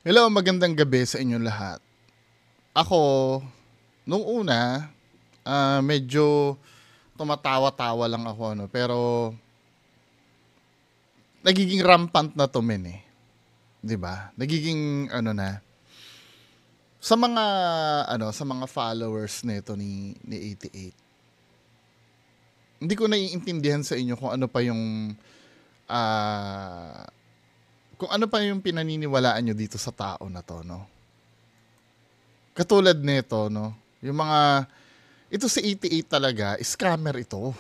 Hello, magandang gabi sa inyong lahat. Ako, nung una, medyo tumatawa-tawa lang ako, no? Pero nagiging rampant na to, men, eh. 'Di ba? Nagiging ano na sa mga sa mga followers nito ni 88. Hindi ko naiintindihan sa inyo ah kung ano pa yung pinaniniwalaan nyo dito sa tao na to, no? Katulad nito, no? Yung mga ito si 88 talaga, scammer ito.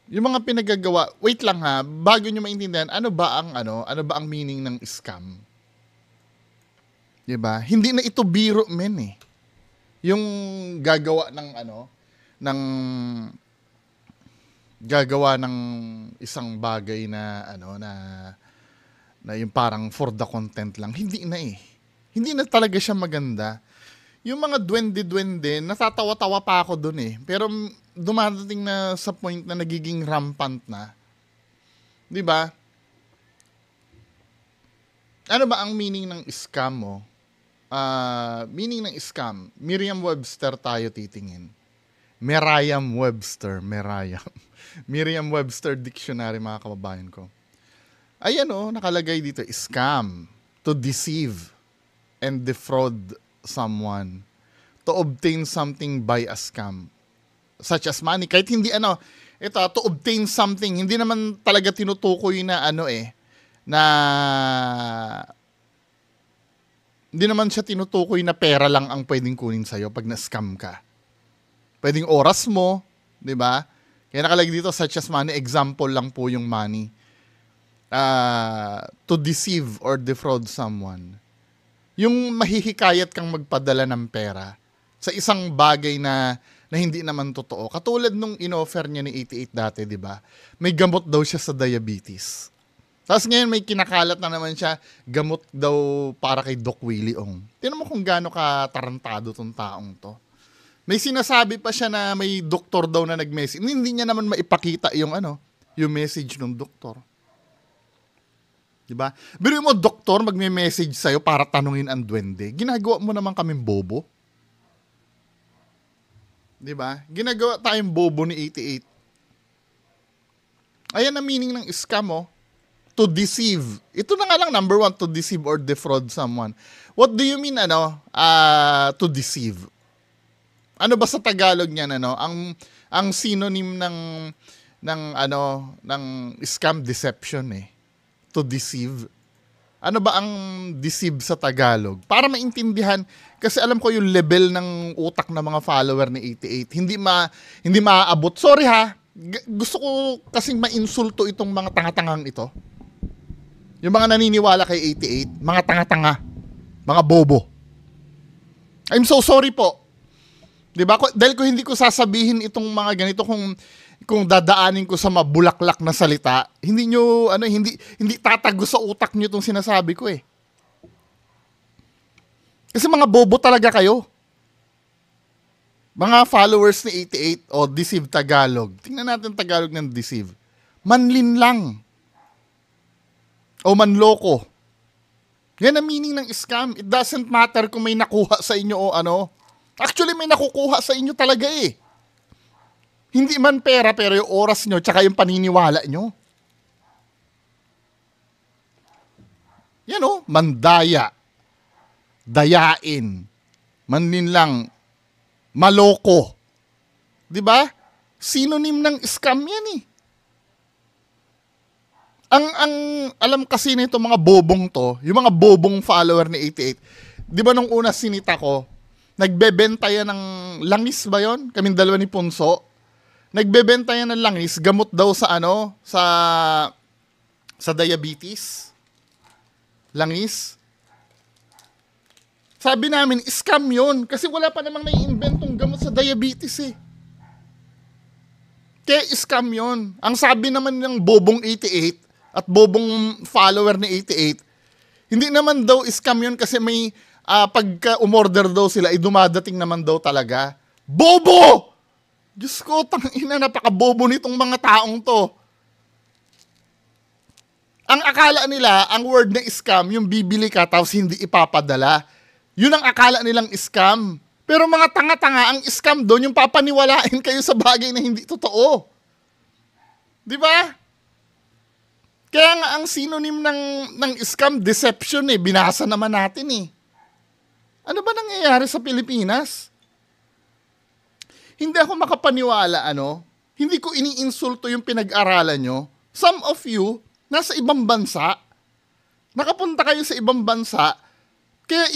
Yung mga pinagagawa, wait lang ha, bago nyo maintindihan, ano ba ang meaning ng scam? 'Di ba? Hindi na ito biro, men, eh. Yung gagawa ng ng gagawa ng isang bagay na na yung parang for the content lang. Hindi na eh. Hindi na talaga siya maganda. Yung mga duwende-duwende, natatawa-tawa pa ako dun eh. Pero dumadating na sa point na nagiging rampant na. 'Di ba? Ano ba ang meaning ng scam mo? Meaning ng scam, Merriam-Webster tayo titingin. Merriam-Webster. Merriam-Webster Dictionary, mga kababayan ko. Ayan nakalagay dito, scam, to deceive and defraud someone, to obtain something by a scam, such as money. Kahit hindi ito, to obtain something, hindi naman talaga tinutukoy na na hindi naman siya tinutukoy na pera lang ang pwedeng kunin sa'yo pag na-scam ka. Pwedeng oras mo, di ba? Kaya nakalagay dito, such as money, example lang po yung money. To deceive or defraud someone. Yung mahihikayat kang magpadala ng pera sa isang bagay na hindi naman totoo. Katulad nung in-offer niya ni 88 dati, di ba? May gamot daw siya sa diabetes. Tapos ngayon may kinakalat na naman siya, gamot daw para kay Doc Willie Ong. Tingnan mo kung gaano katarantado tong taong to. May sinasabi pa siya na may doktor daw na nag-message. Hindi niya naman maipakita yung yung message ng doktor. Diba? Pero mo, doktor, magme-message sa'yo para tanungin ang duwende. Ginagawa mo naman kaming bobo. Diba? Ginagawa tayong bobo ni 88. Ayan ang meaning ng scam, to deceive. Ito na nga lang, number one, to deceive or defraud someone. What do you mean, to deceive? Ano ba sa Tagalog niyan, ang synonym ng scam, deception eh. To deceive. Ano ba ang deceive sa Tagalog? Para maintindihan, kasi alam ko yung level ng utak ng mga follower ni 88. Hindi maaabot. Sorry ha. Gusto ko kasing mainsulto itong mga tanga-tangang ito. Yung mga naniniwala kay 88, mga tanga-tanga, mga bobo. I'm so sorry po. 'Di ba? Dahil ko hindi ko sasabihin itong mga ganito kung dadaanin ko sa mabulaklak na salita, hindi tatago sa utak niyo itong sinasabi ko eh. Kasi mga bobo talaga kayo. Mga followers ni 88 o Deceive Tagalog. Tingnan natin Tagalog ng Deceive. Manlin lang. O manloko. Yan ang meaning ng scam. It doesn't matter kung may nakuha sa inyo o ano. Actually, may nakukuha sa inyo talaga eh. Hindi man pera, pero yung oras nyo, tsaka yung paniniwala nyo. Yan mandaya. Dayain. Manlinlang. Maloko. Diba? Synonym ng scam yan eh. Ang alam kasi nito mga bobong to, yung mga bobong follower ni 88, di ba nung una sinita ko, nagbebenta yan ng langis ba yon? Kaming dalawa ni Punso. Nagbebenta yan ng langis, gamot daw sa sa diabetes. Langis. Sabi namin, scam yun. Kasi wala pa namang nai-inventong gamot sa diabetes eh. Kaya scam yun. Ang sabi naman ng bobong 88, at bobong follower ni 88, hindi naman daw scam yun kasi may pagka umorder daw sila, dumadating naman daw talaga. Bobo! Diyos ko, tangina, napaka-bobo nitong mga taong to. Ang akala nila, ang word na scam, yung bibili ka tapos hindi ipapadala. Yun ang akala nilang scam. Pero mga tanga-tanga, ang scam doon, yung papaniwalain kayo sa bagay na hindi totoo. Di ba? Kaya nga ang synonym ng scam, deception eh. Binasa naman natin eh. Ano ba nangyayari sa Pilipinas? Hindi ako makapaniwala, hindi ko iniinsulto yung pinag-aralan nyo. Some of you, nasa ibang bansa, nakapunta kayo sa ibang bansa, kaya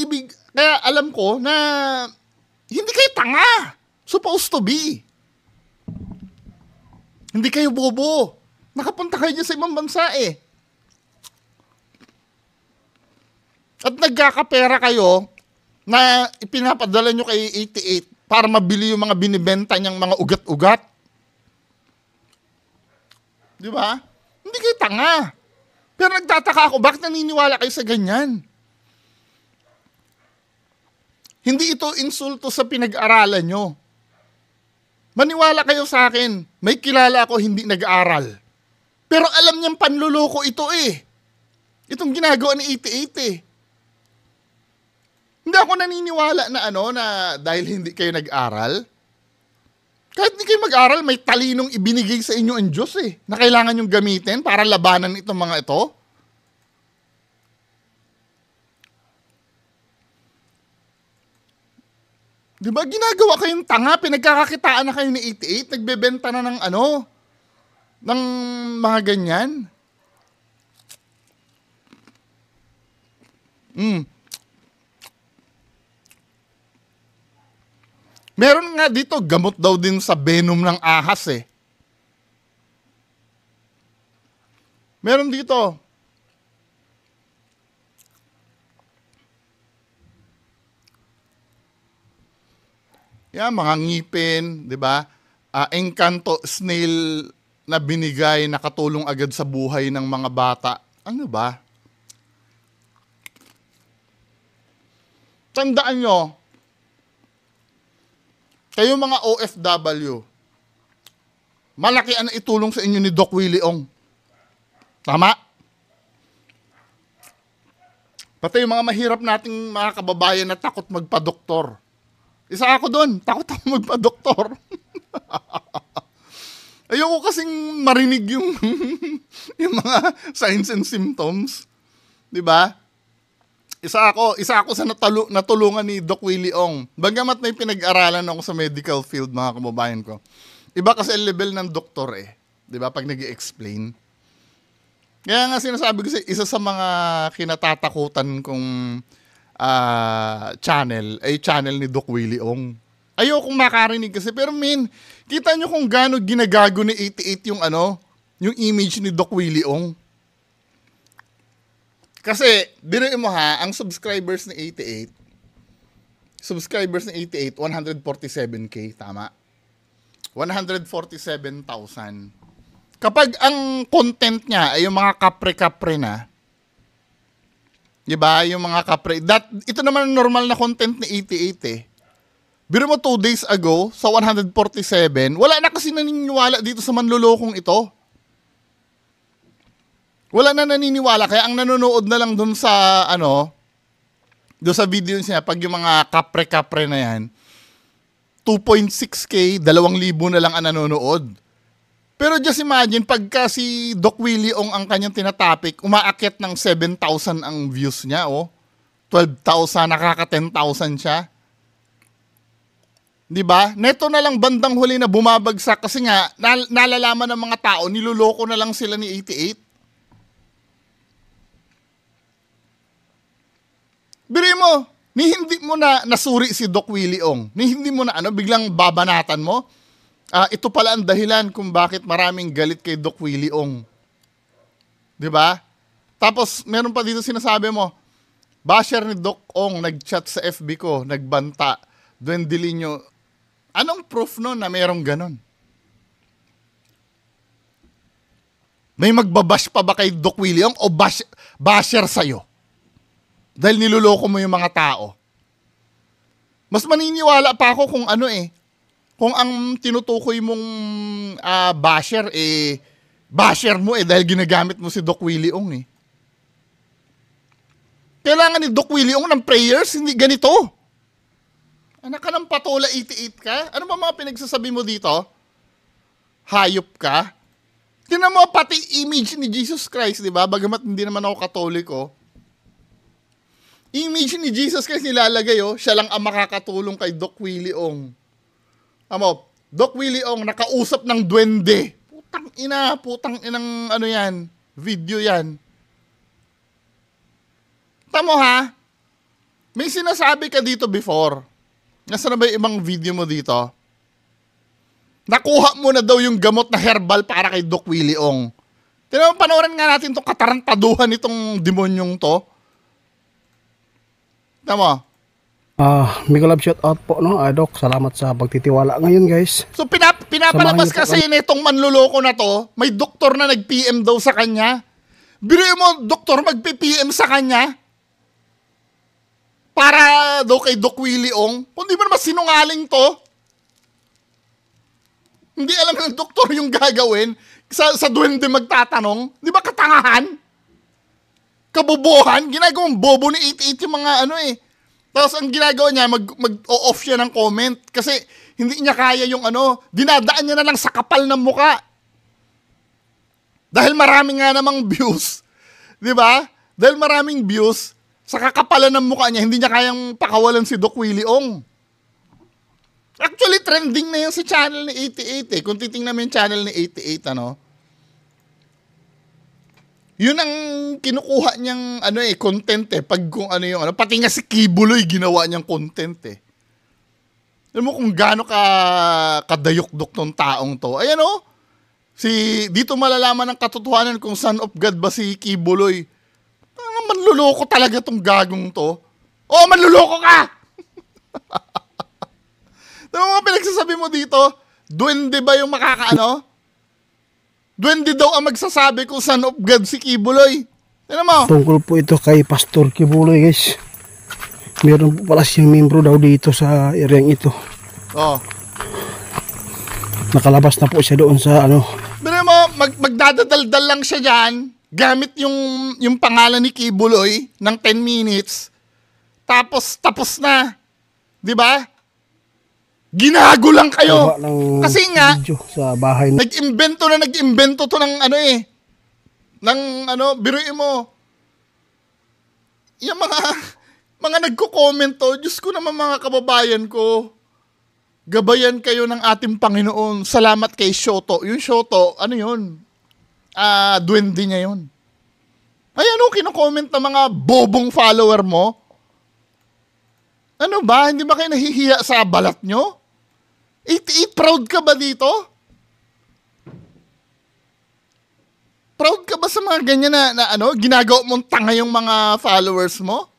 alam ko na hindi kayo tanga. Supposed to be. Hindi kayo bobo. Nakapunta kayo sa ibang bansa eh. At nagkakapera kayo na ipinapadala nyo kay 88 para mabili yung mga binibenta niyang mga ugat-ugat. Di ba? Hindi kayo tanga. Pero nagtataka ako, bakit naniniwala kayo sa ganyan? Hindi ito insulto sa pinag-aralan nyo. Maniwala kayo sa akin. May kilala ako hindi nag-aaral. Pero alam niyang panluloko ito eh. Itong ginagawa ni 88 eh. Hindi ako naniniwala na na dahil hindi kayo nag-aral. Kahit hindi kayo mag-aral, may talinong ibinigay sa inyo ang Diyos eh, na kailangan yung gamitin para labanan itong mga ito. Di ba, ginagawa kayong tanga, pinagkakakitaan na kayo ni 88, nagbebenta na ng ng mga ganyan. Meron nga dito, gamot daw din sa venom ng ahas eh. Meron dito. Yan, mga ngipin, di ba? Encanto snail na binigay, nakatulong agad sa buhay ng mga bata. Ano ba? Tandaan nyo, kayo mga OFW, malaki ang itulong sa inyo ni Doc Willie Ong. Tama? Pati yung mga mahirap nating mga kababayan na takot magpa-doktor. Isa ako doon, takot ako magpa-doktor. Ayoko kasing marinig yung yung mga signs and symptoms. 'Di ba? Isa ako sa natulungan ni Doc Willie Ong. Bagamat may pinag-aralan ako sa medical field, mga kababayan ko. Iba kasi ang level ng doktor eh. 'Di ba? Pag nag-i-explain. Kaya nga sinasabi ko isa sa mga kinatatakutan kong channel ay channel ni Doc Willie Ong. Ayokong makarinig kasi, pero kita nyo kung gaano ginagago ni 88 yung image ni Doc Willie Ong. Kasi, biruin mo ha, ang subscribers ni 88, 147K, tama? 147,000. Kapag ang content niya ay yung mga kapre-kapre na, di ba? Yung mga kapre, ito naman normal na content ni 88 eh. Biro mo 2 days ago, sa 147, wala na kasi naniniwala dito sa manlulokong ito. Wala na naniniwala, kaya ang nanonood na lang dun sa, doon sa video niya, pag yung mga kapre-kapre na yan, 2.6K, 2,000 na lang ang nanonood. Pero just imagine, pagka si Doc Willie Ong ang kanyang tinatopic, umaakyat ng 7,000 ang views niya, 12,000, nakaka 10,000 siya. Diba? Neto na lang bandang huli na bumabagsak kasi nga, nalalaman ng mga tao, niloloko na lang sila ni 88. Biri mo, ni hindi mo na nasuri si Doc Willie Ong, ni hindi mo na biglang babanatan mo, ito pala ang dahilan kung bakit maraming galit kay Doc Willie Ong. Diba? Tapos, meron pa dito sinasabi mo, basher ni Doc Ong, nag-chat sa FB ko, nagbanta, Duendelinho. Anong proof no na merong ganon? May magbabash pa ba kay Doc Willie Ong o basher sa'yo? Dahil niloloko mo yung mga tao. Mas maniniwala pa ako kung kung ang tinutukoy mong basher basher mo dahil ginagamit mo si Doc Willie Ong eh. Kailangan ni Doc Willie Ong ng prayers, hindi ganito. Anak ka ng patola, 88 ka? Ano ba mga pinagsasabi mo dito? Hayop ka? Tingnan mo pati image ni Jesus Christ, di ba? Bagamat hindi naman ako Katoliko. Image ni Jesus Christ nilalagay, siya lang ang makakatulong kay Doc Willie Ong. Amo, Doc Willie Ong nakausap ng duwende. Putang inang ano yan, video yan. Tamo ha, may sinasabi ka dito before. Nasaan na ba yung ibang video mo dito? Nakuha mo na daw yung gamot na herbal para kay Doc Willie Ong. Panoorin nga natin itong katarantaduhan nitong demonyong to. Tama? Mega love shout out po, no? Doc, salamat sa pagtitiwala ngayon, guys. So pinapalabas kasi nitong manluloko na to, may doktor na nag-PM daw sa kanya. Biruin mo, doktor magpi-PM sa kanya para daw kay Doc Willie Ong. Kung di mo naman sinungaling to, hindi alam ng doktor yung gagawin, sa duwende magtatanong, di ba katangahan? Kabobohan, ginagawang bobo ni 88 yung mga ano eh. Tapos ang ginagawa niya, mag-off siya ng comment kasi hindi niya kaya yung ano, dinadaan niya na lang sa kapal ng muka. Dahil marami nga namang views, di ba? Dahil maraming views, sa kakapalan ng mukha niya, hindi niya kayang pakawalan si Doc Willie Ong. Actually, trending na yun sa channel ni 88 eh. Kung titingnan mo yung channel ni 88, ano, yun ang kinukuha niyang ano eh, content eh. Pag kung ano yung ano, pati nga si Kibuloy ginawa niyang content eh. Alam mo kung gaano kadayok-dok tong taong to. Ayan oh, dito malalaman ng katotohanan kung son of God ba si Kibuloy. Manluloko talaga tong gagong to. Oh, manluloko ka! Ano mga pinagsasabi mo dito? Duwende ba yung makakaano? Duwende daw ang magsasabi kung son of God si Kibuloy. Ano mo? Tungkol po ito kay Pastor Kibuloy, guys. Meron po pala siyang membro daw dito sa areang ito. Oh. Nakalabas na po siya doon sa ano. Pero mo, magdadadaldal lang siya dyan, gamit yung pangalan ni Kibuloy ng 10 minutes, tapos na. Di ba? Ginago lang kayo. Kasi nga, sa bahay nag-imbento to ng ano eh. Ng ano, biruin mo. Yung mga nagko-comment to, Diyos ko naman mga kababayan ko, gabayan kayo ng ating Panginoon. Salamat kay Shoto. Yung Shoto, ano yun? Duwende niya yun. Ay ano, kino-comment ng mga bobong follower mo? Ano ba? Hindi ba kayo nahihiya sa balat nyo? 88, proud ka ba dito? Proud ka ba sa mga ganyan na ano, ginagawa mong tanga yung mga followers mo?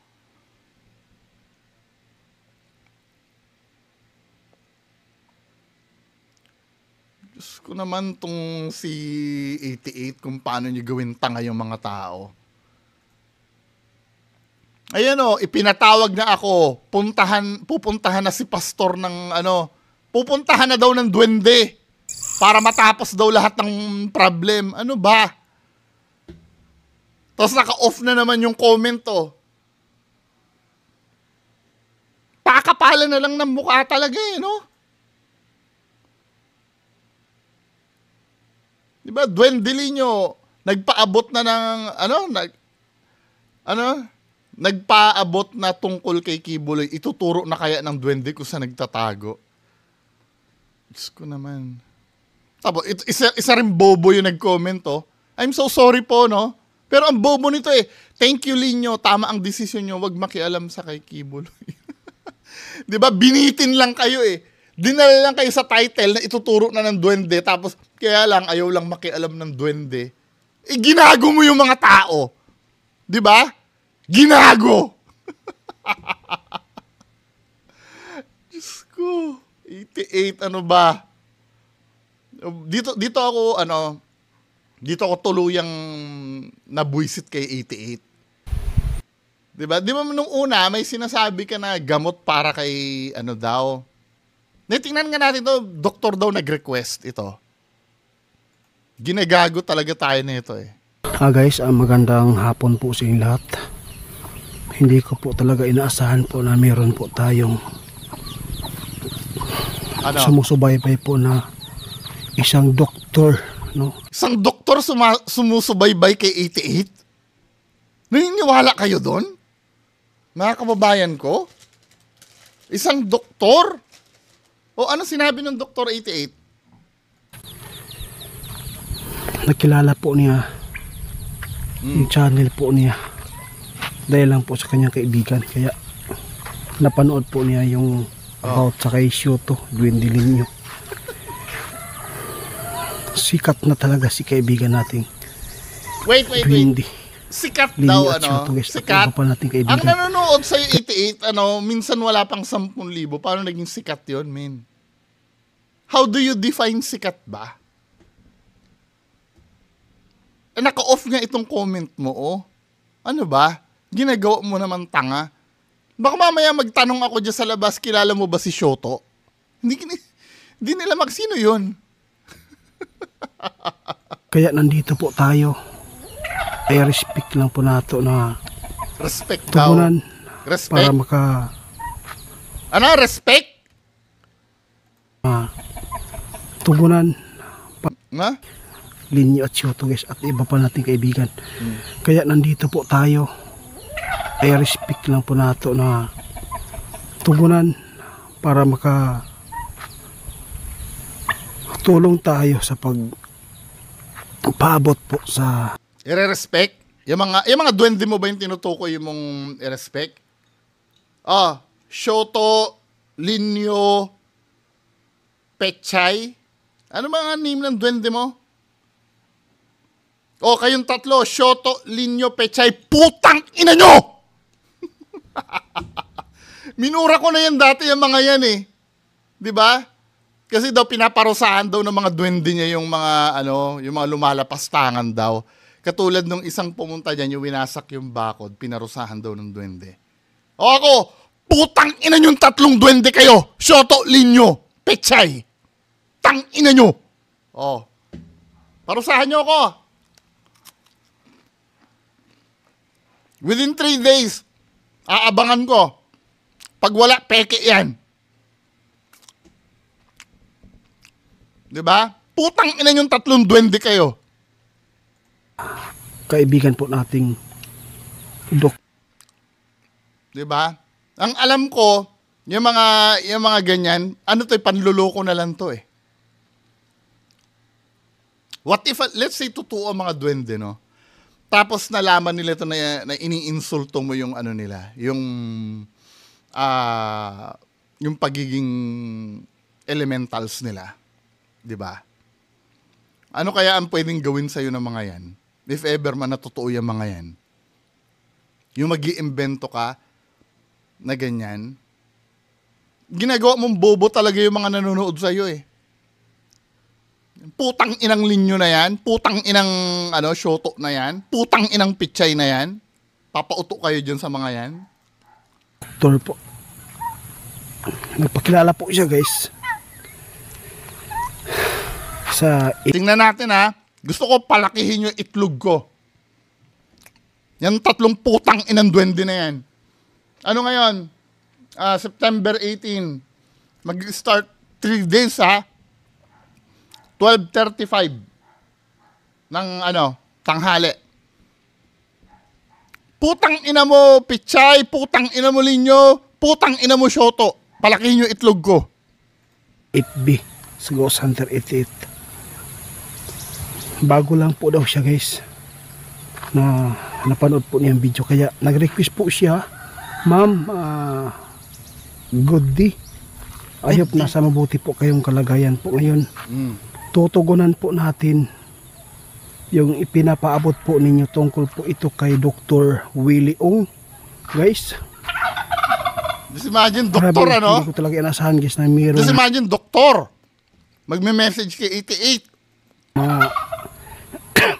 Diyos ko naman tong si 88 kung paano niya gawin tanga yung mga tao. Ayan o, ipinatawag na ako, pupuntahan na si pastor ng ano, pupuntahan na daw ng duwende para matapos daw lahat ng problem. Ano ba? Tapos naka-off na naman yung comment to. Pakapalan na lang ng mukha talaga eh, no? Diba, Duwende Lino, nagpaabot na ng, nagpaabot na tungkol kay Kibuloy. Ituturo na kaya ng duwende kung saan nagtatago. Diyos ko naman. Tapos, isa rin bobo yung nag-comment, oh. I'm so sorry po, no? Pero ang bobo nito eh, thank you, Lino, tama ang desisyon nyo, wag makialam sa kay Kibuloy. Diba, binitin lang kayo eh. Dinala lang kayo sa title na ituturo na ng duwende, tapos kaya lang, ayaw lang makialam ng duwende. Eh, ginago mo yung mga tao. Diba? Ginago! Diyos ko. 88, ano ba? Dito ako tuluyang nabuisit kay 88. Diba? Di ba nung una, may sinasabi ka na gamot para kay ano daw. Tingnan nga natin to, doktor daw nag-request ito. Ginagago talaga tayo nito eh. Guys, magandang hapon po sa inyong lahat. Hindi ko po talaga inaasahan po na meron po tayong sumusubaybay po na isang doktor, no? Isang doktor sumusubaybay kay 88? Naniniwala kayo doon? Mga kababayan ko? Isang doktor? O ano sinabi ng Doktor 88? Nakilala po niya yung channel po niya dahil lang po sa kanyang kaibigan, kaya napanood po niya yung about sa kay Shoto Duwende Linyo. Sikat na talaga si kaibigan nating Wait. Duwende Sikat Linyo daw, at Shoto, guys. Sikat? Iba pa nating Ang kaibigan. nanonood sa'yo 88, minsan wala pang 10,000. Paano naging sikat yun, men? How do you define sikat ba? Naka-off nga itong comment mo, oh. Ano ba? Ginagawa mo naman tanga. Baka mamaya magtanong ako dyan sa labas, kilala mo ba si Shoto? Hindi nila sino yun? Kaya nandito po tayo. Ay respect lang po nato na Respect daw. tugunan Respect? para maka Respect? tugunan Nga? Linyo at Shoto, guys, at iba pa nating kaibigan. Kaya nandito po tayo. Ay respect lang po nato na tugunan para maka tulong tayo sa pagpaabot po sa I-respect? Yung mga duwende mo ba yung tinutukoy mong i-respect? Shoto, Linyo, Pechay. Ano mga name ng duwende mo? Kayong tatlo, Shoto, Linyo, Pechay, putang ina nyo! Minura ko na yan dati yung mga yan eh. 'Di ba? Kasi daw pinaparusahan daw ng mga duwende niya yung mga yung mga lumalapas tangan daw. Katulad nung isang pumunta diyan, yung winasak yung bakod, pinarusahan daw ng duwende. Ako, putang ina nyo yung tatlong duwende kayo. Shoto, Linyo, Pechay. Tang ina nyo. Parusahan nyo ako. Within 3 days, aabangan ko. Pag wala, peke yan. Diba? Putang ina yung tatlong duwende kayo. kaibigan po nating Diba? Ang alam ko, yung mga ganyan, panluloko na lang to eh. What if, let's say, totoo ang mga duwende, no? Tapos nalaman nila ito na iniinsulto mo yung nila, yung pagiging elementals nila. Diba? Ano kaya ang pwedeng gawin sa'yo ng mga yan? If ever man natotoo yung mga yan. Yung mag-iimbento ka na ganyan. Ginagawa mong bobo talaga yung mga nanonood sa'yo eh. Putang inang Linyo na yan. Putang inang Shoto na yan. Putang inang Pechay na yan. Papauto kayo dyan sa mga yan. doktor po. Nagpakilala po siya, guys. Tingnan natin ha. Gusto ko palakihin yung itlog ko. Yan tatlong putang inang duwende na yan. Ano ngayon? September 18. Mag-start 3 days ha. 12:35 ng tanghali. Putang ina mo Pechay, putang ina mo Linyo, putang ina mo Shoto. Palakihin yung itlog ko. 8B sa Ghost Hunter 88. Bago lang po daw siya, guys, na napanood po niya ang video, kaya nag-request po siya, ma'am, good day, I hope nasa mabuti po kayong kalagayan po ngayon. Tutugunan po natin yung ipinapaabot po ninyo tungkol po ito kay Dr. Willie Ong, guys. Just imagine, doktor Hindi ko talaga inasahan, guys, na mayroong Just imagine, doktor magme-message kay 88. mga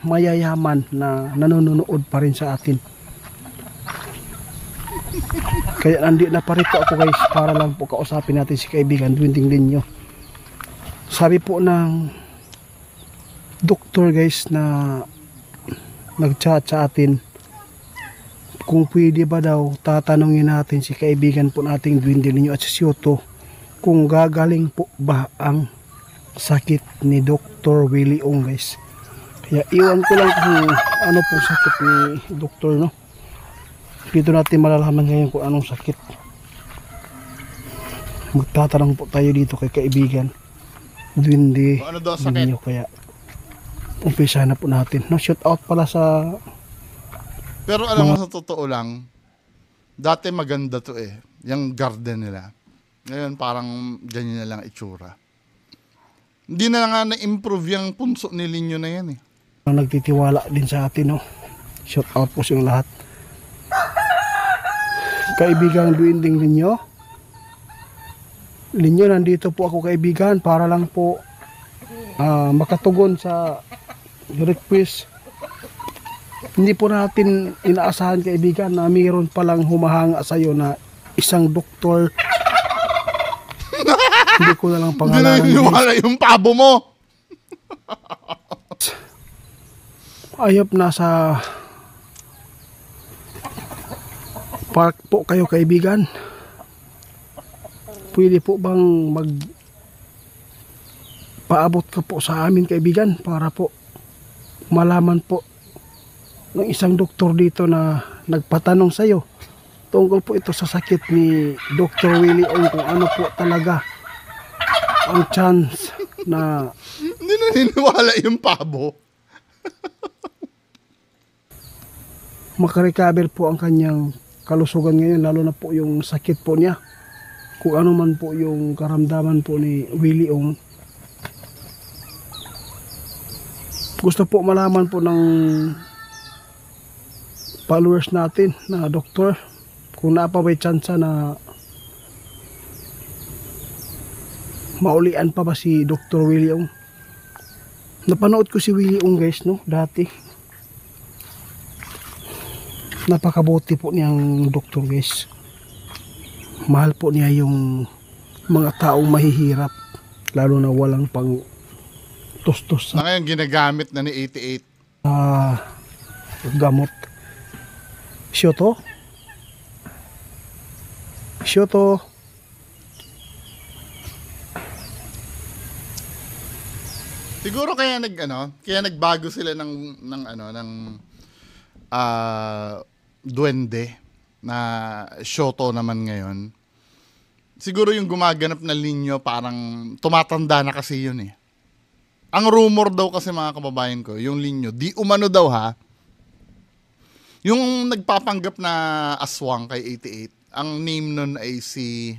mayayaman na nanonood pa rin sa atin. Kaya na parito ako, guys, para lang po kausapin natin si kaibigan Duwende Linyo. Sabi po ng doktor guys na nag-chat sa atin kung pwede ba daw tatanungin natin si kaibigan po nating Duwende Linyo at si Sioto kung gagaling po ba ang sakit ni Dr. Willie Ong guys. Kaya iwan ko lang kung ano pong sakit ni doktor, no. Dito natin malalaman ngayon kung anong sakit. Magtatanong po tayo dito kay kaibigan Duwende Ano daw sakit? Linyo. Kaya umpisa na po natin, no. Shout out pala sa Pero alam mo, sa totoo lang, dati maganda to eh. Yung garden nila. Ngayon parang ganyan na lang itsura. Hindi na nga na-improve yung punso ni Linyo na yan eh. nagtitiwala din sa atin, no. Shout out po sa inyong lahat. Kaibigan Duwending Linyo, nandito po ako kaibigan para lang po makatugon sa request. Hindi po natin inaasahan kaibigan na mayroon palang humahanga sa iyo na isang doktor. Hindi ko na lang Hindi na pangalanan. niniwala yung pabo mo. Ayop, nasa park po kayo kaibigan. Pwede po bang paabot ka po sa amin kaibigan para po malaman po ng isang doktor dito na nagpatanong sa iyo tungkol po ito sa sakit ni Dr. Willie Ong, kung ano po talaga ang chance na Hindi na niniwala yung pabo. makarecover po ang kanyang kalusugan ngayon, lalo na po yung sakit po niya, kung ano man po yung karamdaman po ni Willie Ong. Gusto po malaman po ng followers natin na doktor kung naapa may chance na maulian pa ba si Dr. Willie Ong. Napanood ko si Willie Ong guys, no, dati. Napakabuti po niyang doktor guys. Mahal po niya yung mga taong mahihirap, lalo na walang pang tustos Na ngayon ginagamit na ni 88. gamot. Sioto? Siguro kaya kaya nagbago sila ng duwende na Shoto naman ngayon. Siguro yung gumaganap na Linyo parang tumatanda na kasi yun eh. Ang rumor daw kasi mga kababayan ko, yung Linyo, di umano daw ha, yung nagpapanggap na aswang kay 88, ang name nun ay si...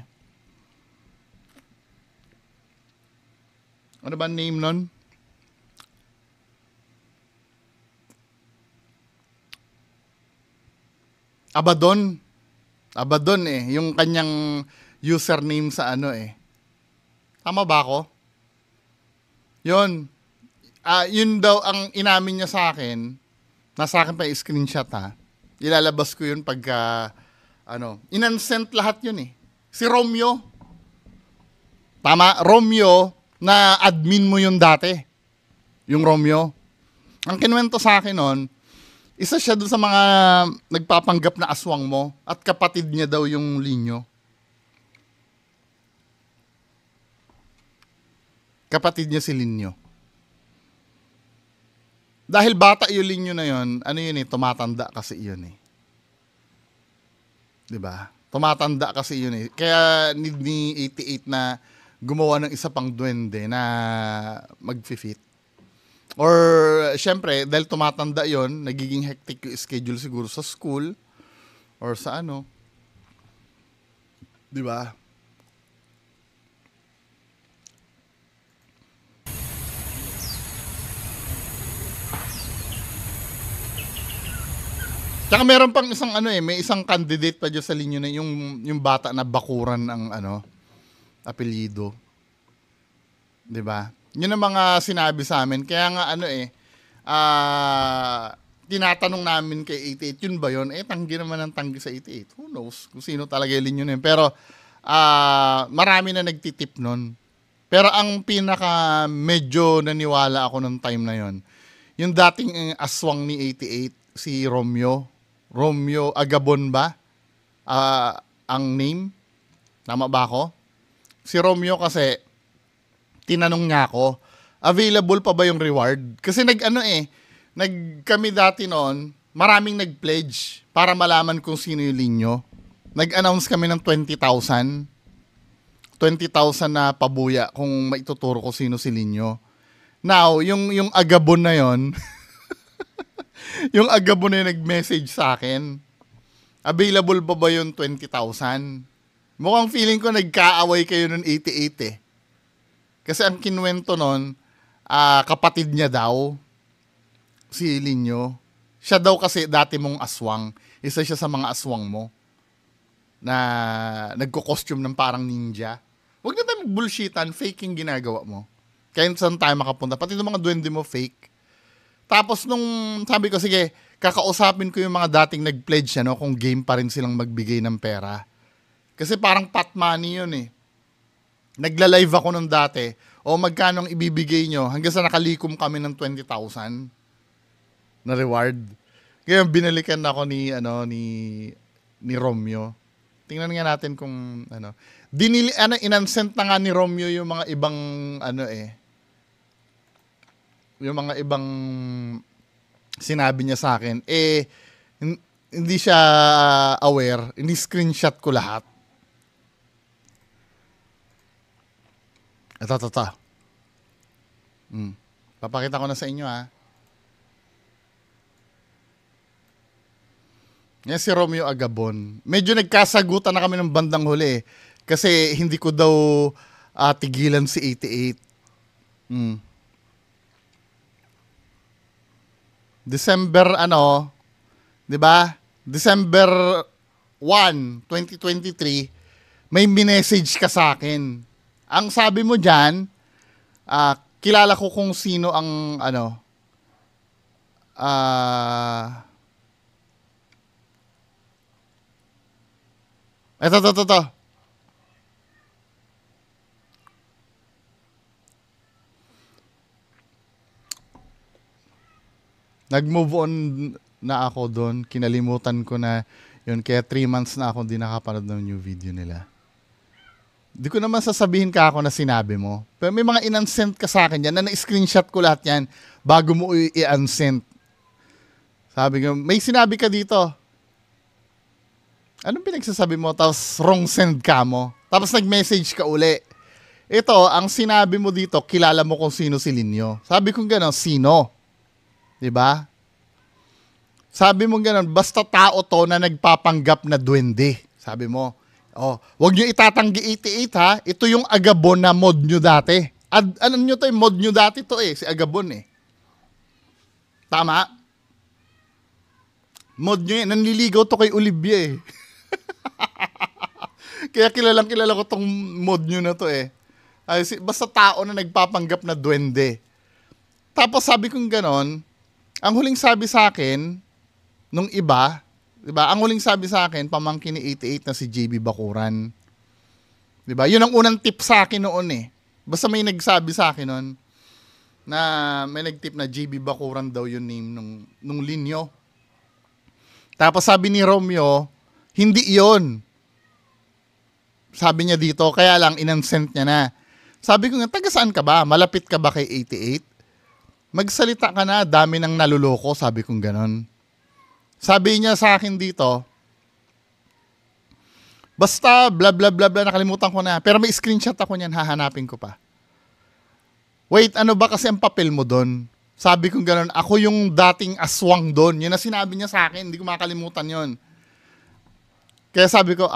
Ano ba name nun? Abaddon. Abaddon eh. Yung kanyang username sa Tama ba ako? Yun. Yun daw ang inamin niya sa akin. Nasa akin pa yung screenshot ha. Ilalabas ko yun pagka, inansent lahat yun eh. Si Romeo. Tama? Romeo na admin mo yun dati. Yung Romeo. Ang kinuwento sa akin nun, isa siya doon sa mga nagpapanggap na aswang mo at kapatid niya daw yung Linyo. Kapatid niya si Linyo. Dahil bata yung Linyo na yun, tumatanda kasi yun eh. 'Di ba? Tumatanda kasi yun eh. Kaya ni 88 na gumawa ng isa pang duwende na mag-fit. Or, syempre, dahil tumatanda yon, nagiging hectic yung schedule siguro sa school or sa Di ba? Tsaka meron pang isang may isang candidate pa dyan sa Linyo na yung bata na bakuran ang apelyido. 'Di ba? Yun ang mga sinabi sa amin. Kaya nga tinatanong namin kay 88, yun ba yun? Tanggi naman ang tanggi sa 88. Who knows kung sino talaga yung Linyo na yun. Pero marami na nagtitip nun. Pero ang pinaka medyo naniwala ako nung time na yon, yung dating aswang ni 88, si Romeo. Romeo Agabon ba? Ang name? Tama ba ako? Si Romeo kasi, tinanong niya ako, available pa ba yung reward? Kasi kami dati noon, maraming nag-pledge para malaman kung sino yung linyo. Nag-announce kami ng 20,000 na pabuya kung maituturo ko sino si Linyo. Now, yung Agabon na yon, yung Agabon na yun nag-message sa akin, available pa ba yung 20,000? Mukhang feeling ko nagkaaway kayo ng 88 eh. Kasi ang kinwento nun, kapatid niya daw, si Linyo. Siya daw kasi dati mong aswang. Isa siya sa mga aswang mo na nagko-costume ng parang ninja. Huwag na tayo bullshitan, fake yung ginagawa mo. Kaya saan tayo makapunta. Pati yung mga duwende mo, fake. Tapos nung sabi ko, sige, kakausapin ko yung mga dating nag-pledge kung game pa rin silang magbigay ng pera. Kasi parang pot money yun eh. Nagla-live ako nung dati, magkano ang ibibigay nyo, hanggang sa nakalikom kami ng 20,000 na reward. Kaya binalikan ako ni Romeo. Tingnan nga natin kung inansent na nga ni Romeo yung mga ibang yung mga ibang sinabi niya sa akin. Hindi siya aware. Hindi screenshot ko lahat. Ito. Papakita ko na sa inyo Yan si Romeo Agabon. Medyo nagkasagutan na kami ng bandang huli kasi hindi ko daw tigilan si 88. December 'di ba? December 1, 2023, may minessage ka sa akin. Ang sabi mo diyan, kilala ko kung sino ang Ito. Nag-move on na ako doon. Kinalimutan ko na yun. Kaya 3 months na ako hindi nakapanood ng new video nila. Di ko naman sasabihin ka ako na sinabi mo. Pero may mga in-unsent ka sa akin yan na na-screenshot ko lahat yan bago mo i-unsent. Sabi ko, may sinabi ka dito. Anong pinagsasabi mo? Tapos wrong send ka mo. Tapos nag-message ka uli. Ito, ang sinabi mo dito, kilala mo kung sino si Linyo. Sabi ko gano'n, sino? Diba? Sabi mo gano'n, basta tao to na nagpapanggap na duwende. Sabi mo, wag nyo itatanggi 88 Ito yung Agabon na mod nyo dati. Ano nyo to mod nyo dati to si Agabon Tama? Mod nyo nanliligaw to kay Olivia Kaya kilala ko tong mod nyo na to basta tao na nagpapanggap na duwende. Tapos sabi kong ganon, ang huling sabi sa akin, nung iba, diba? Ang huling sabi sa akin, pamangkin ni 88 na si JB Bakuran. Diba? Yun ang unang tip sa akin noon Basta may nagsabi sa akin noon, na may nagtip na JB Bakuran daw yung name nung Linyo. Tapos sabi ni Romeo, hindi iyon. Sabi niya dito, kaya lang inansent niya na. Sabi ko nga, taga saan ka ba? Malapit ka ba kay 88? Magsalita ka na, dami nang naluloko, sabi kong ganon. Sabi niya sa akin dito, basta bla bla bla bla, nakalimutan ko na. Pero may screenshot ako niyan, hahanapin ko pa. Wait, ano ba kasi ang papel mo doon? Sabi kong ganon, ako yung dating aswang doon. Yun na sinabi niya sa akin, hindi ko makalimutan yon. Kaya sabi ko,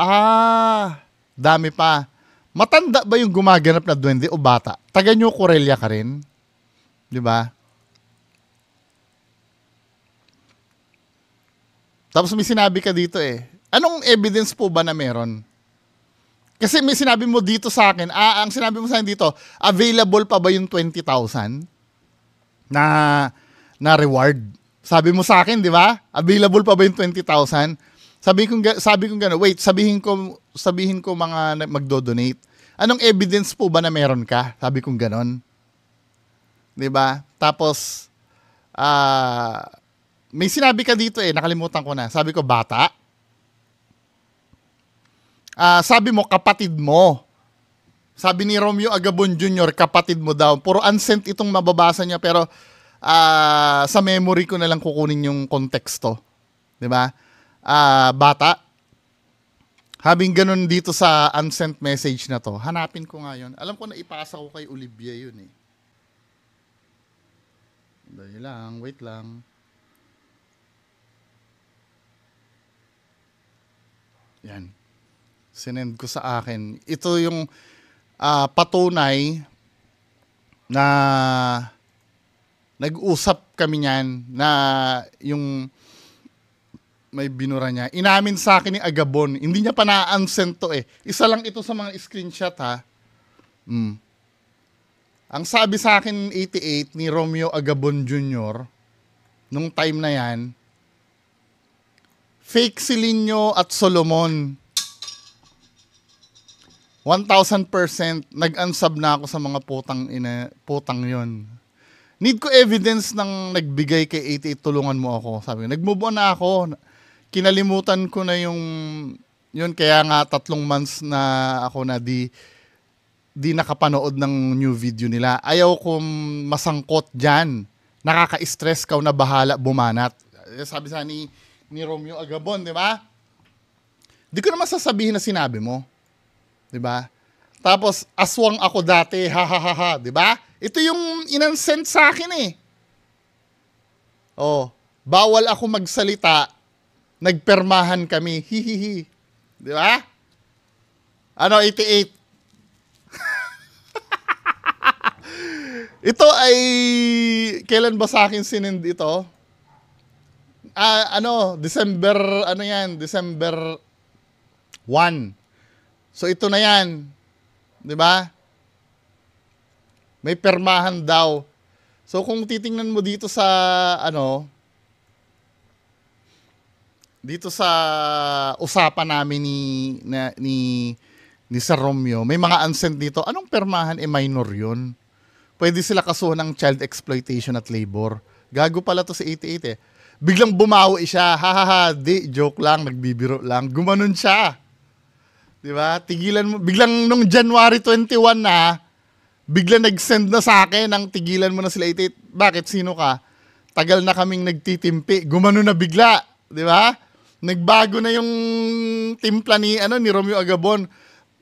dami pa. Matanda ba yung gumaganap na duwende o bata? Taga New Corellia ka rin? Di ba? Tapos may sinabi ka dito Anong evidence po ba na meron? Kasi may sinabi mo dito sa akin, ang sinabi mo sa akin dito, available pa ba yung 20,000 na reward? Sabi mo sa akin, di ba? Available pa ba yung 20,000? Sabi kong gano'n, wait, sabihin ko mga magdo-donate. Anong evidence po ba na meron ka? Sabi kong ganon. 'Di ba? Tapos, may sinabi ka dito nakalimutan ko na. Sabi ko, bata. Sabi mo, kapatid mo. Sabi ni Romeo Agabon Jr., kapatid mo daw. Puro unsent itong mababasa niya, pero sa memory ko na lang kukunin yung konteksto. 'Di ba? Bata. Habing ganun dito sa unsent message na to, hanapin ko nga yun. Alam ko na ipasa ko kay Olivia yun Dahil lang, wait lang. Yan. Sinend ko sa akin. Ito yung patunay na nag-usap kami niyan na yung may binura niya. Inamin sa akin ni Agabon. Hindi niya pa na-unsend to Isa lang ito sa mga screenshot ha. Ang sabi sa akin 88 ni Romeo Agabon Jr. nung time na yan, fake si Linyo at Solomon. 1,000% nag-unsub na ako sa mga putang yon. Need ko evidence ng nagbigay kay 88, tulungan mo ako. Sabi ko, nag-move on na ako. Kinalimutan ko na yun, kaya nga 3 months na ako na di nakapanood ng new video nila. Ayaw kong masangkot dyan. Nakaka-stress, ka na bahala, bumanat. Sabi sa ni Romeo Agabon, di ba? Di ko naman sasabihin na sinabi mo. Di ba? Tapos, aswang ako dati, ha ha ha ha, di ba? Ito yung inansend sa akin bawal ako magsalita, nagpermahan kami, hihihi. Di ba? 88? Ito ay, kailan ba sa akin sinend ito? December 1. So ito na yan. Di ba? May permahan daw. So kung titingnan mo dito sa dito sa usapan namin ni Sir Romeo, may mga unsent dito. Anong permahan minor 'yun? Pwede sila kasuhan ng child exploitation at labor. Gago pala to si 88 Biglang bumawi siya. Ha, di joke lang, nagbibiro lang. Gumanon siya. 'Di ba? Tigilan mo. Biglang nung January 21 na, biglang nag-send na sa akin ng tigilan mo na sila 88. Bakit? Sino ka? Tagal na kaming nagtitimpi. Gumano na bigla. 'Di ba? Nagbago na yung timpla ni Romeo Agabon.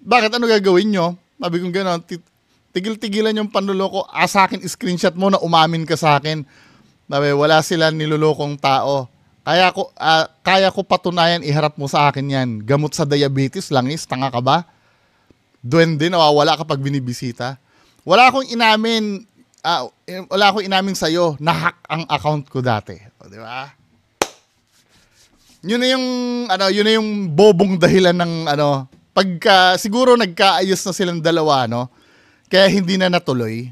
Bakit? Ano gagawin nyo? Sabi kong gano'n, tigil-tigilan yung panluloko. Sa akin, screenshot mo na umamin ka sa akin. Sabi, wala sila nilulokong tao. Kaya ko patunayan, iharap mo sa akin yan. Gamot sa diabetes, langis, tanga ka ba? Duwende, nawawala kapag binibisita. Wala akong inamin sa'yo, na-hack ang account ko dati. O, di ba? Yun na yung bobong dahilan ng pagka siguro nagkaayos na silang dalawa kaya hindi na natuloy.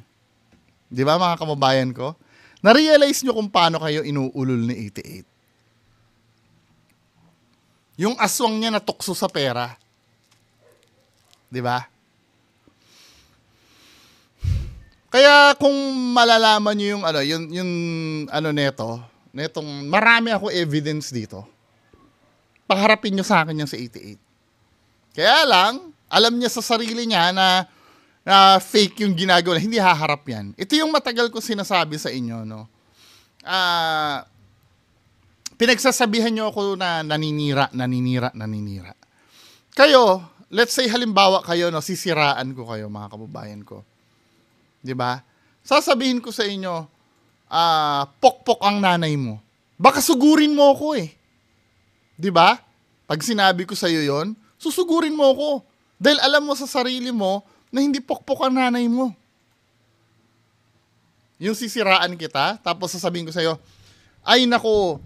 'Di ba mga kababayan ko? Na-realize nyo kung paano kayo inuulol ni 88. Yung aswang niya natukso sa pera. 'Di ba? Kaya kung malalaman nyo yung netong marami ako evidence dito. Pagharapin nyo sa akin yung sa 88. Kaya lang, alam niya sa sarili niya na fake yung ginagawa. Hindi haharap yan. Ito yung matagal ko sinasabi sa inyo. Pinagsasabihan nyo ako na naninira. Kayo, let's say halimbawa kayo, sisiraan ko kayo mga kababayan ko. 'Di ba? Sasabihin ko sa inyo, pokpok ang nanay mo. Baka sugurin mo ako 'Di ba? Pag sinabi ko sa iyo 'yon, susugurin mo ako. Dahil alam mo sa sarili mo na hindi pokpok ang nanay mo. Yung sisiraan kita, tapos sasabihin ko sa iyo, ay nako,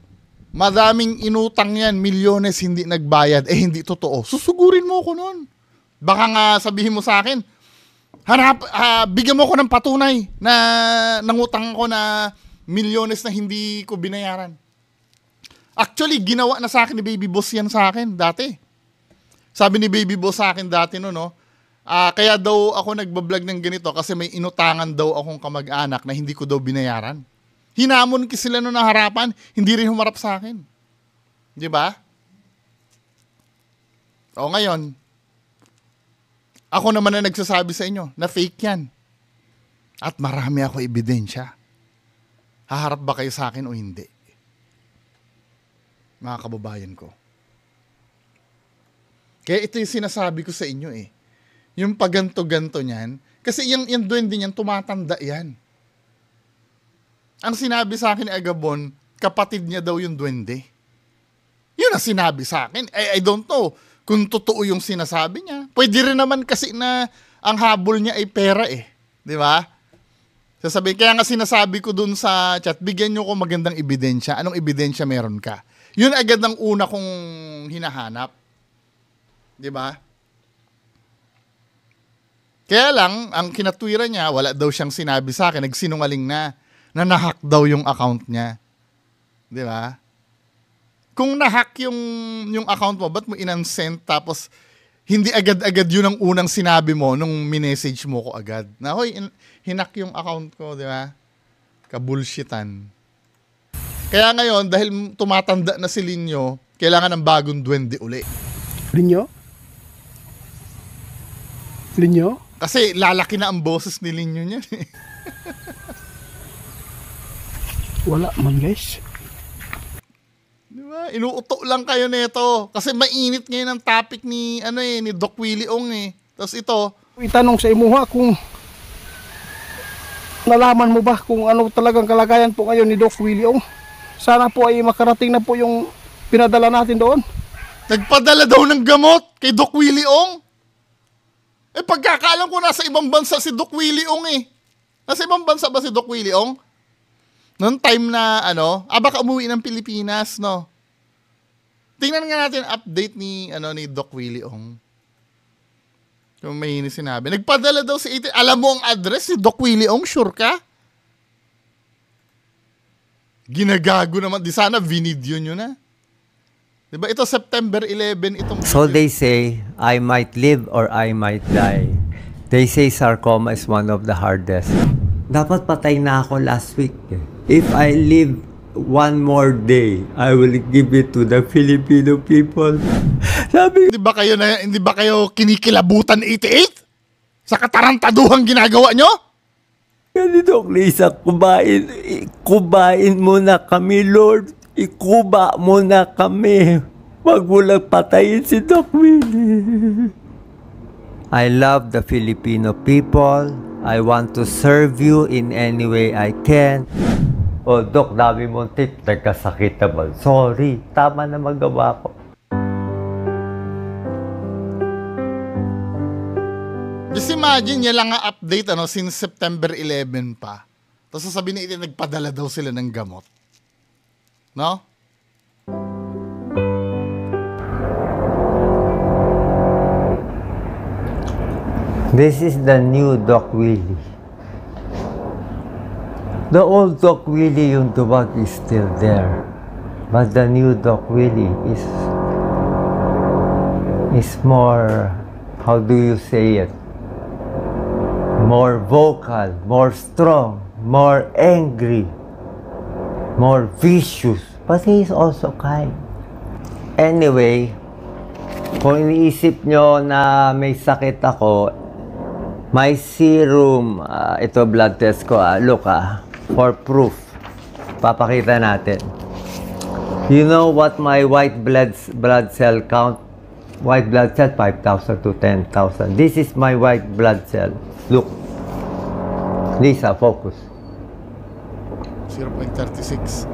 madaming inutang yan, milyones hindi nagbayad, hindi totoo. Susugurin mo ako nun. Baka nga sabihin mo sa akin, bigyan mo ako ng patunay na nangutang ako na milyones na hindi ko binayaran. Actually, ginawa na sa akin ni Baby Boss yan sa akin dati. Sabi ni Baby Boss sa akin dati Kaya daw ako nagbablog ng ganito kasi may inutangan daw akong kamag-anak na hindi ko daw binayaran. Hinamon ko sila nung naharapan, hindi rin humarap sa akin. Di ba? O ngayon, ako naman na nagsasabi sa inyo na fake yan. At marami ako ebidensya. Haharap ba kayo sa akin o hindi? Mga kababayan ko. Kaya ito yung sinasabi ko sa inyo eh. Yung paganto-ganto niyan. Kasi yung duwende niyan, tumatanda yan. Ang sinabi sa akin ni Agabon, kapatid niya daw yung duwende. Yun ang sinabi sa akin. I don't know kung totoo yung sinasabi niya. Pwede rin naman kasi na ang habol niya ay pera eh. Di ba? Sasabihin, kaya nga sinasabi ko dun sa chat, bigyan niyo ko magandang ebidensya. Anong ebidensya meron ka? Yun agad ang una kong hinahanap. Di ba? Kaya lang, ang kinatwira niya, wala daw siyang sinabi sa akin, nagsinungaling na nahack daw yung account niya. Di ba? Kung nahack yung account mo, ba't mo inansend tapos hindi agad-agad yun ang unang sinabi mo nung minessage mo ko agad? Na, hoy, hinak yung account ko, di ba? Kabulshitan. Kaya ngayon, dahil tumatanda na si Linyo, kailangan ng bagong duwende uli. Linyo? Linyo? Kasi lalaki na ang boses ni Linyo niya. Wala man guys. Diba? Inuuto lang kayo nito. Kasi mainit ngayon ang topic ni Doc Willie Ong eh. Tapos ito, Itanong sa imuha kung nalaman mo ba kung ano talagang kalagayan po ngayon ni Doc Willie Ong. Sana po ay makarating na po yung pinadala natin doon. nagpadala daw ng gamot kay Doc Willie Ong. Eh pagkakaalam ko nasa ibang bansa si Doc Willie Ong eh. Nasa ibang bansa ba si Doc Willie Ong? Noong time na baka umuwi ng Pilipinas, no? Tingnan nga natin update ni Doc Willie Ong. Kung may sinabi. Nagpadala daw si 18. Alam mo ang address si Doc Willie Ong, sure ka? Ginagago naman. Di sana video nyo na. Diba ito September 11 itong video. So they say, I might live or I might die. They say sarcoma is one of the hardest. Dapat patay na ako last week. If I live one more day, I will give it to the Filipino people. Sabi, Hindi ba kayo kinikilabutan 88? Sa katarantaduhang ginagawa nyo? ganito, Lisa, kubain mo na kami, Lord. Ikuba mo na kami. Wag mo lang patayin si Doc Willie. I love the Filipino people. I want to serve you in any way I can. Oh, Doc, dami mong tip. Nagkasakit naman. Sorry. Tama na magawa ko. Just imagine, yan lang nga update since September 11 pa. Tapos sasabihin na nagpadala daw sila ng gamot. No? This is the new Doc Willie. The old Doc Willie, yung duwag, is still there. But the new Doc Willie is more, how do you say it? More vocal, more strong, more angry, more vicious. But he is also kind. Anyway, kung iniisip nyo na may sakit ako, my serum, ito blood test ko, look for proof. Papakita natin. You know what my white blood cell count? White blood cell, 5,000 to 10,000. This is my white blood cell. Look. Lisa, focus. 0.36.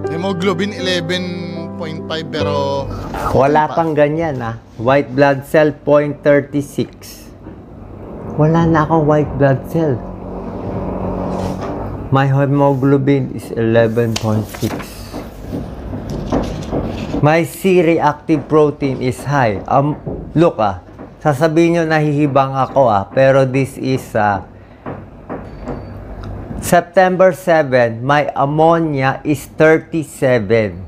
Hemoglobin 11.5 pero Wala pang ganyan White blood cell 0.36. Wala na akong white blood cell. My hemoglobin is 11.6. My C-reactive protein is high. Look sasabihin nyo nahihibang ako pero this is September 7, my ammonia is 37.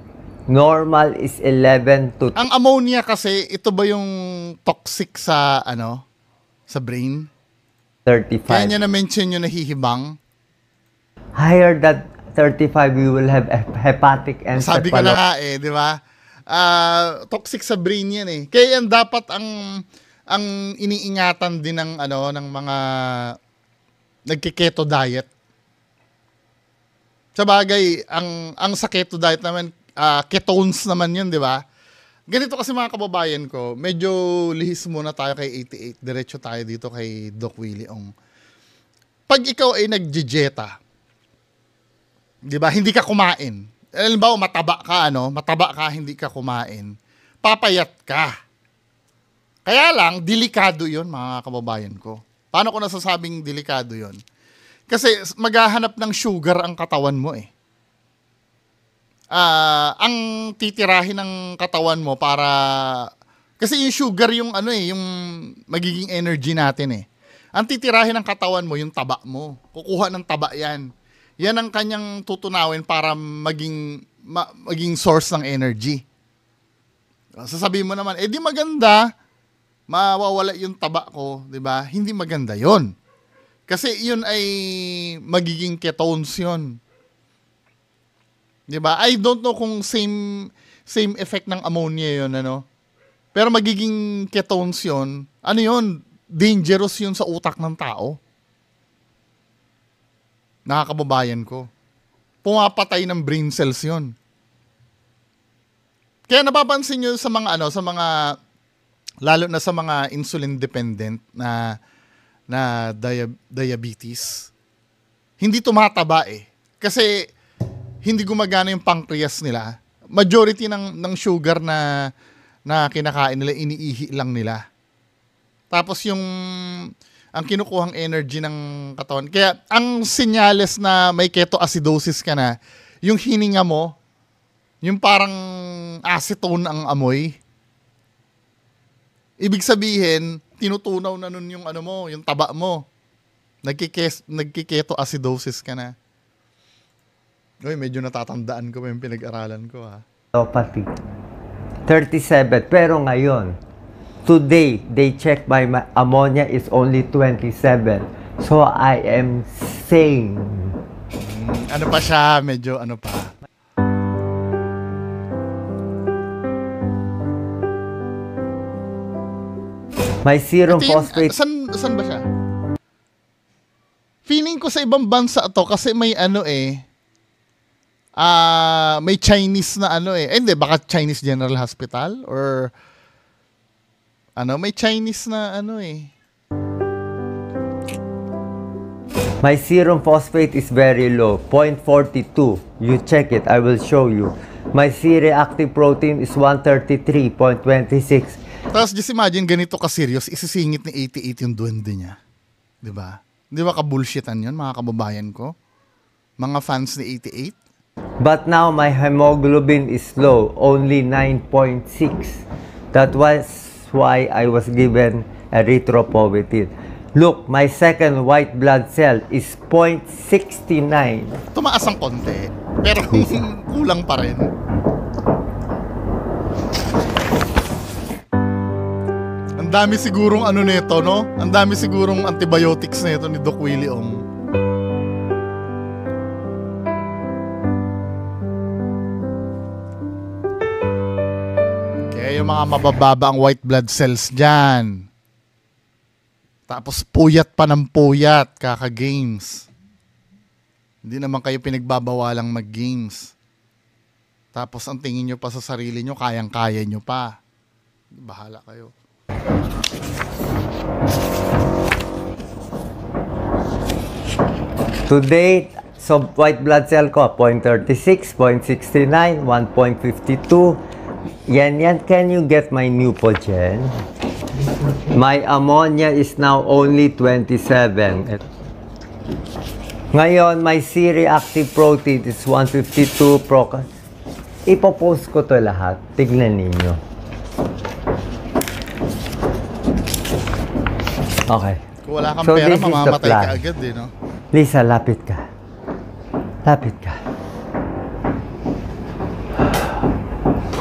Normal is 11 to Ang ammonia kasi, ito ba yung toxic sa, sa brain? 35. Kaya niya na-mention yung nahihibang. Higher than 35, you will have hepatic Sabi ko na encephalopathy. nga di ba? Toxic sa brain yan eh. Kaya yan dapat ang iniingatan din ng ng mga nagke-keto diet. Sa bagay, ang sa keto diet naman, ketones naman yun, di ba? Ganito kasi mga kababayan ko, medyo lihis muna tayo kay 88. Diretso tayo dito kay Doc Willie Ong. Pag ikaw ay nagjejeta, di ba, hindi ka kumain. Halimbawa, mataba ka, hindi ka kumain. Papayat ka. Kaya lang, delikado yon mga kababayan ko. Paano ko nasasabing delikado yon? Kasi maghahanap ng sugar ang katawan mo eh. Ang titirahin ng katawan mo para... Kasi yung sugar yung yung magiging energy natin eh. Ang titirahin ng katawan mo, yung taba mo. Kukuha ng taba yan. Yan ang kanyang tutunawin para maging source ng energy. Sasabihin mo naman, di maganda, mawawala yung taba ko, di ba? Hindi maganda yon. Kasi yun ay magiging ketones yun. Di ba? I don't know kung same effect ng ammonia yun, Pero magiging ketones yun. Yun? Dangerous yun sa utak ng tao. Nakakababayan ko. Pumapatay ng brain cells yun. Kaya napapansin nyo sa mga lalo na sa mga insulin dependent na diabetes, hindi tumataba eh. Kasi hindi gumagana yung pancreas nila. Majority ng sugar na kinakain nila, iniihi lang nila. Tapos ang kinukuhang energy ng katawan. Kaya ang senyales na may ketoacidosis ka na, yung hininga mo, yung parang acetone ang amoy. Ibig sabihin, tinutunaw na nun yung yung taba mo. Nagkiketoacidosis ka na. Uy, medyo natatandaan ko yung pinag-aralan ko ha. 37. Pero ngayon, today, they check my ammonia is only 27. So, I am sane. Ano pa siya? Medyo pa. My serum Ito yung, phosphate... Saan ba siya? Feeling ko sa ibang bansa to kasi may may Chinese na hindi, baka Chinese General Hospital or may Chinese na My serum phosphate is very low, 0.42. You check it, I will show you. My C-reactive protein is 133.26. Tapos just imagine ganito ka-serious, isisingit ni 88 yung duwende niya. 'Di ba? Di ba ka-bullshitan yun, mga kababayan ko? Mga fans ni 88? But now my hemoglobin is low, only 9.6. That was why I was given erythropoietin. Look, my second white blood cell is 0.69. Tumaas ang konti, pero kulang pa rin. Ang dami sigurong nito, no? Ang dami sigurong antibiotics nito ni Doc Willie Ong. Kaya yung mga mabababa ang white blood cells dyan. Tapos puyat pa ng puyat, kaka-games. Hindi naman kayo pinagbabawalang mag-games. Tapos ang tingin nyo pa sa sarili nyo, kayang-kaya nyo pa. Bahala kayo. Today, so white blood cell ko, 0.36, 0.69, 1.52. Yan. Can you get my Neupogen? My ammonia is now only 27. Ngayon, my C-reactive protein is 152 Ipopost ko to lahat. Tignan ninyo. Okay. Kung wala kang So, pera, this is the mamamatay plan. ka agad no? Lisa, lapit ka. Lapit ka.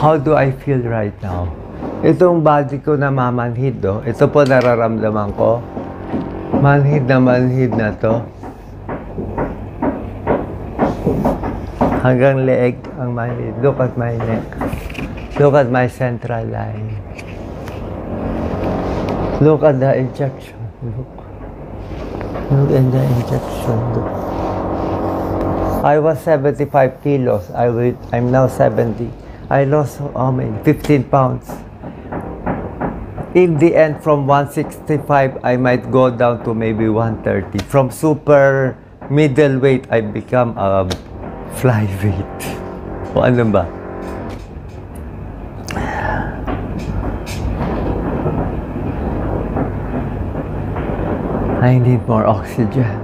How do I feel right now? Itong body ko na mamanhid, oh. Ito po nararamdaman ko. Manhid na to. Hanggang leeg ang manhid. Look at my neck. Look at my central line. Look at the injection. Look at the injection. Look. I was 75 kilos. I'm now 70. I lost, 15 pounds. In the end, from 165, I might go down to maybe 130. From super middleweight, I become a flyweight. O ano ba? I need more oxygen.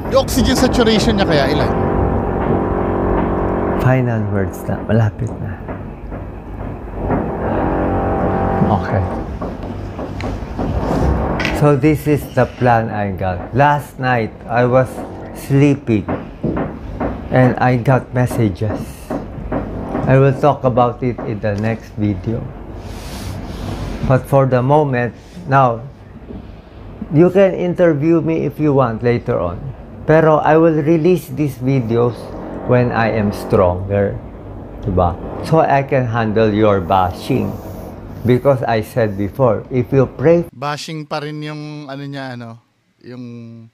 Yung oxygen saturation niya kaya ilan? Final words na. Malapit na. Okay. So this is the plan I got. Last night, I was sleeping and I got messages. I will talk about it in the next video. But for the moment, now, you can interview me if you want later on. Pero I will release these videos when I am stronger. Diba? So I can handle your bashing. Because I said before, if you pray... Bashing pa rin yung ano niya, yung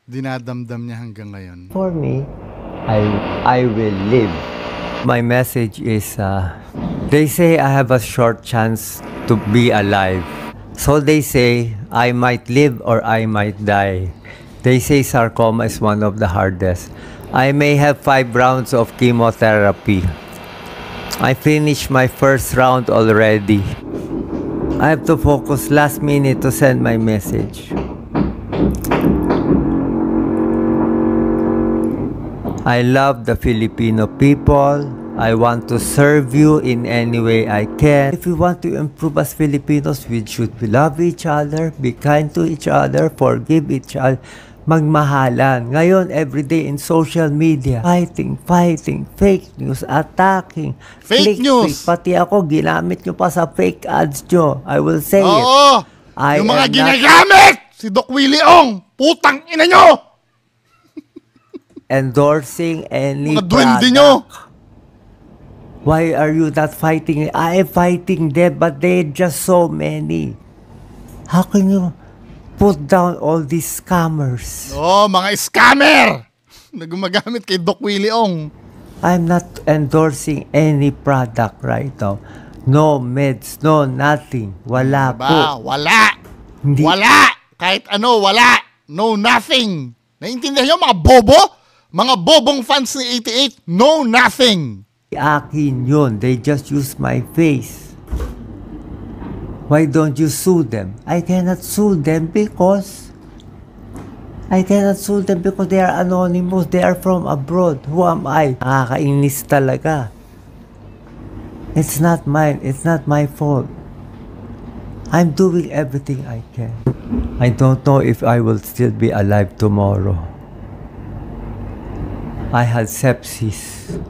dinadamdam niya hanggang ngayon. For me, I will live. My message is, they say I have a short chance to be alive. So they say I might live or I might die. They say sarcoma is one of the hardest. I may have 5 rounds of chemotherapy. I finished my first round already. I have to focus last minute to send my message. I love the Filipino people. I want to serve you in any way I can. If we want to improve as Filipinos, we should love each other, be kind to each other, forgive each other, magmahalan. Ngayon, everyday in social media, fighting, fake news, attacking, Fake news! Pati ako, ginamit nyo pa sa fake ads nyo. I will say it. Oo! Yung mga ginagamit! Si Doc Willie Ong! Putang ina nyo! Endorsing any Mga duwende product. nyo! Why are you not fighting? I am fighting them, but they're just so many. How can you put down all these scammers? Oh, mga scammer! Na gumagamit kay Doc Willie Ong. I'm not endorsing any product right now. No meds, no nothing. Wala po. Ba, wala! Hindi. Wala! Kahit ano, wala! No nothing! Naintindihan nyo mga bobo? Mga bobong fans ni 88, no nothing! Akin yun. They just use my face. Why don't you sue them? I cannot sue them because they are anonymous. They are from abroad. Who am I? Nakakainis talaga. It's not mine. It's not my fault. I'm doing everything I can. I don't know if I will still be alive tomorrow. I had sepsis.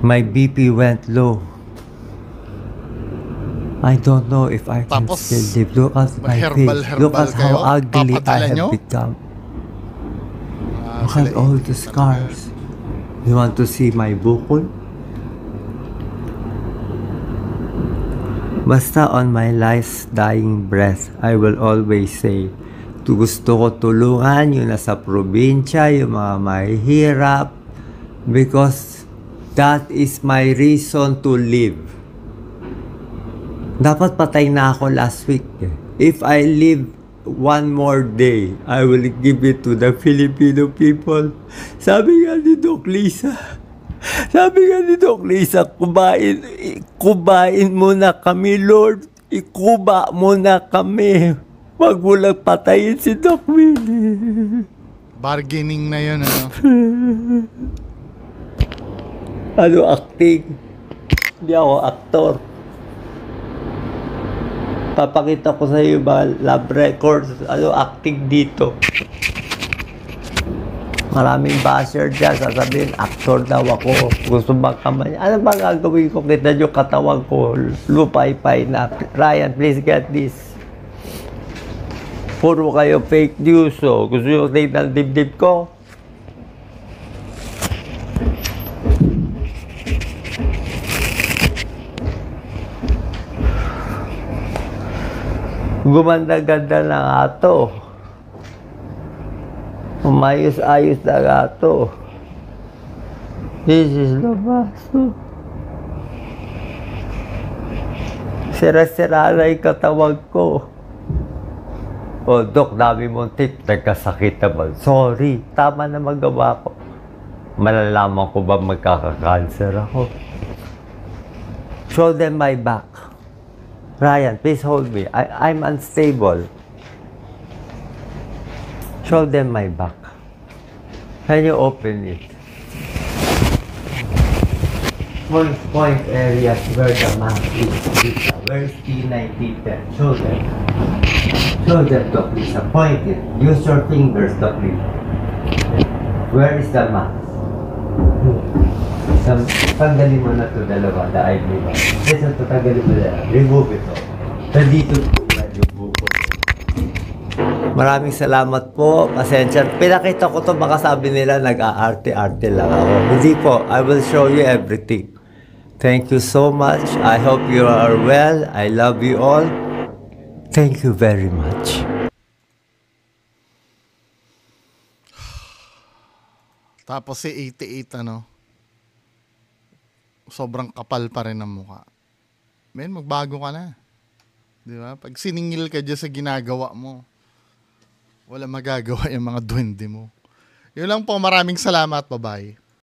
My BP went low. I don't know if I can Tapos, still live. Look at my herbal face. Look at kayo? how ugly I Papadala have nyo? become. Look sila at all the scars. You want to see my bukol? Basta on my last dying breath, I will always say, gusto ko tulungan yung nasa probinsya, yung mga mahihirap, because that is my reason to live. Dapat patay na ako last week. If I live one more day, I will give it to the Filipino people. Sabi nga ni Doc Lisa, kubain muna kami, Lord. Ikuba muna kami. Wag mo lang patayin si Doc Willie. Bargaining na yun, ano? Ano acting? Hindi ako aktor. Papakita ko sa iyo ba lab records, ano acting dito. Maraming basher dyan, sasabihin, actor daw ako. Gusto magkamay. Ano ba gagawin ko? Kita nyo katawan ko, lupay-pay na. Ryan, please get this. Puro kayo fake news, oh. Gusto nyo tignan dibdib ko? Gumanda-ganda na nga to. Umayos-ayos na nga to. This is the baso. Sira-sira na yung katawag ko. O, Dok, dami mong tip. Nagkasakit naman. Sorry, tama na magawa ko. Malalaman ko ba magkaka-cancer ako? Show them my back. Ryan, please hold me. I'm unstable. Show them my back. Can you open it? Point areas where the mask is. Where is T9, T10? Show them. Show them, Doc Lisa. Point it. Use your fingers, Doc Lisa. Where is the mask? Tanggalin mo na ito dalawa, the eyelid. Listen to, tanggalin mo na. Remove ito. Nandito po yung buko. Maraming salamat po. Pasensya. Pinakita ko to, baka sabi nila nag-aarte-arte lang ako. Hindi po. I will show you everything. Thank you so much. I hope you are well. I love you all. Thank you very much. Tapos si 88, sobrang kapal pa rin ang mukha. Men, magbago ka na. Di ba? Pag siningil ka dyan sa ginagawa mo, wala magagawa yung mga duwende mo. Yun lang po. Maraming salamat. Bye-bye.